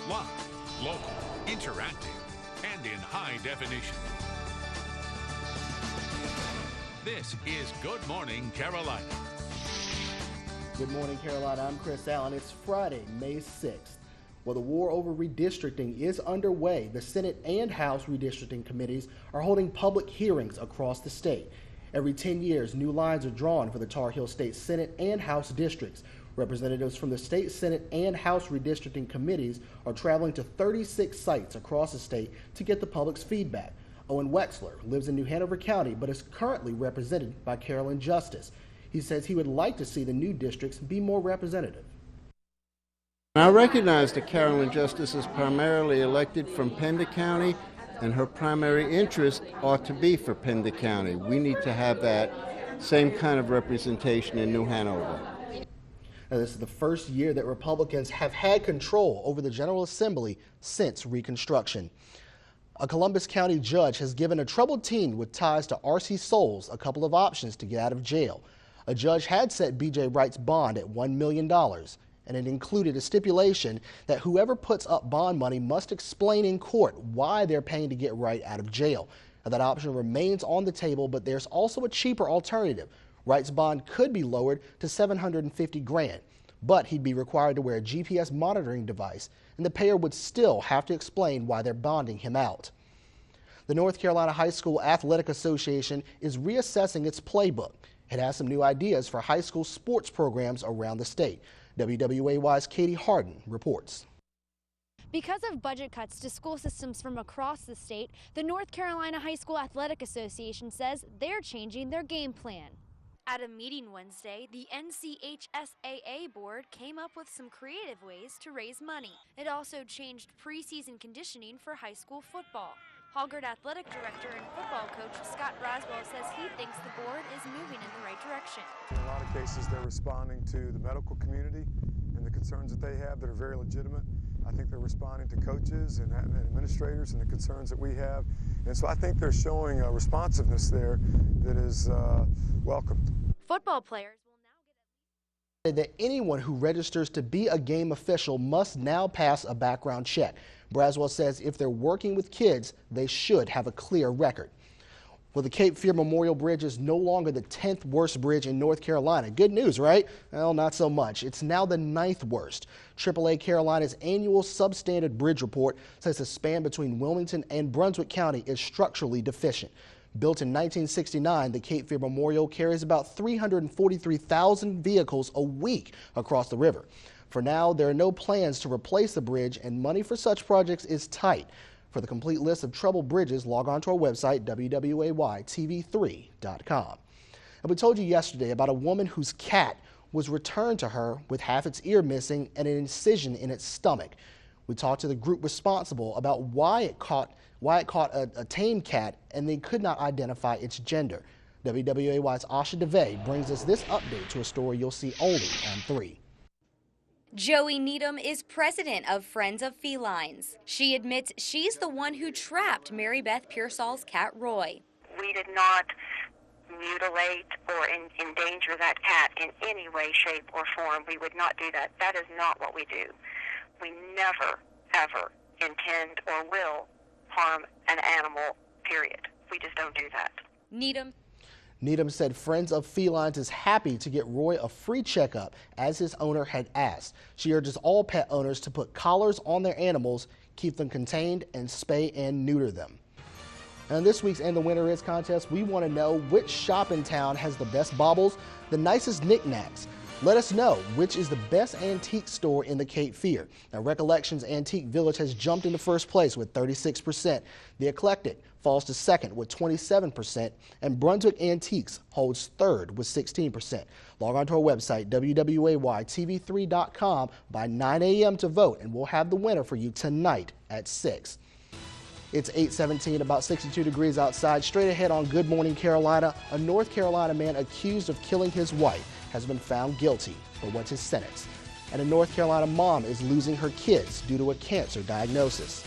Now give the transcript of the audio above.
Live, local, interactive, and in high definition. This is Good Morning Carolina. Good morning, Carolina. I'm Chris Allen. It's Friday, May 6th. Well, the war over redistricting is underway. The Senate and House redistricting committees are holding public hearings across the state. Every 10 years, new lines are drawn for the Tar Heel State Senate and House districts. Representatives from the state Senate and House redistricting committees are traveling to 36 sites across the state to get the public's feedback. Owen Wexler lives in New Hanover County but is currently represented by Carolyn Justice. He says he would like to see the new districts be more representative. I recognize that Carolyn Justice is primarily elected from Pender County, and her primary interest ought to be for Pender County. We need to have that same kind of representation in New Hanover. Now, this is the first year that Republicans have had control over the General Assembly since Reconstruction. A Columbus County judge has given a troubled teen with ties to R.C. Souls a couple of options to get out of jail. A judge had set B.J. Wright's bond at $1 million, and it included a stipulation that whoever puts up bond money must explain in court why they're paying to get Wright out of jail. Now, that option remains on the table, but there's also a cheaper alternative. Wright's bond could be lowered to $750,000, but he'd be required to wear a GPS monitoring device, and the payer would still have to explain why they're bonding him out. The North Carolina High School Athletic Association is reassessing its playbook. It has some new ideas for high school sports programs around the state. WWAY's Katie Harden reports. Because of budget cuts to school systems from across the state, the North Carolina High School Athletic Association says they're changing their game plan. At a meeting Wednesday, the NCHSAA board came up with some creative ways to raise money. It also changed preseason conditioning for high school football. Hoggard Athletic Director and football coach Scott Braswell says he thinks the board is moving in the right direction. In a lot of cases, they're responding to the medical community and the concerns that they have that are very legitimate. I think they're responding to coaches and administrators and the concerns that we have. And so I think they're showing a responsiveness there that is welcomed. Football players will now get that anyone who registers to be a game official must now pass a background check. Braswell says if they're working with kids, they should have a clear record. Well, the Cape Fear Memorial Bridge is no longer the 10th worst bridge in North Carolina. Good news, right? Well, not so much. It's now the 9th worst. AAA Carolina's annual substandard bridge report says the span between Wilmington and Brunswick County is structurally deficient. Built in 1969, the Cape Fear Memorial carries about 343,000 vehicles a week across the river. For now, there are no plans to replace the bridge, and money for such projects is tight. For the complete list of troubled bridges, log on to our website, wwaytv3.com. And we told you yesterday about a woman whose cat was returned to her with half its ear missing and an incision in its stomach. We talked to the group responsible about why it caught a tame cat, and they could not identify its gender. WWAY's Asha DeVay brings us this update to a story you'll see only on 3. Joey Needham is president of Friends of Felines. She admits she's the one who trapped Mary Beth Pearsall's cat Roy. We did not mutilate or endanger that cat in any way, shape, or form. We would not do that. That is not what we do. We never, ever intend or will harm an animal, period. We just don't do that. Needham said Friends of Felines is happy to get Roy a free checkup, as his owner had asked. She urges all pet owners to put collars on their animals, keep them contained, and spay and neuter them. And in this week's And the Winner Is contest, we want to know which shop in town has the best baubles, the nicest knickknacks. Let us know which is the best antique store in the Cape Fear. Now, Recollections Antique Village has jumped into first place with 36%. The Eclectic falls to second with 27%, and Brunswick Antiques holds third with 16%. Log on to our website, wwaytv3.com, by 9 a.m. to vote, and we'll have the winner for you tonight at 6. It's 8:17, about 62 degrees outside. Straight ahead on Good Morning Carolina, a North Carolina man accused of killing his wife has been found guilty, but what's his sentence? And a North Carolina mom is losing her kids due to a cancer diagnosis.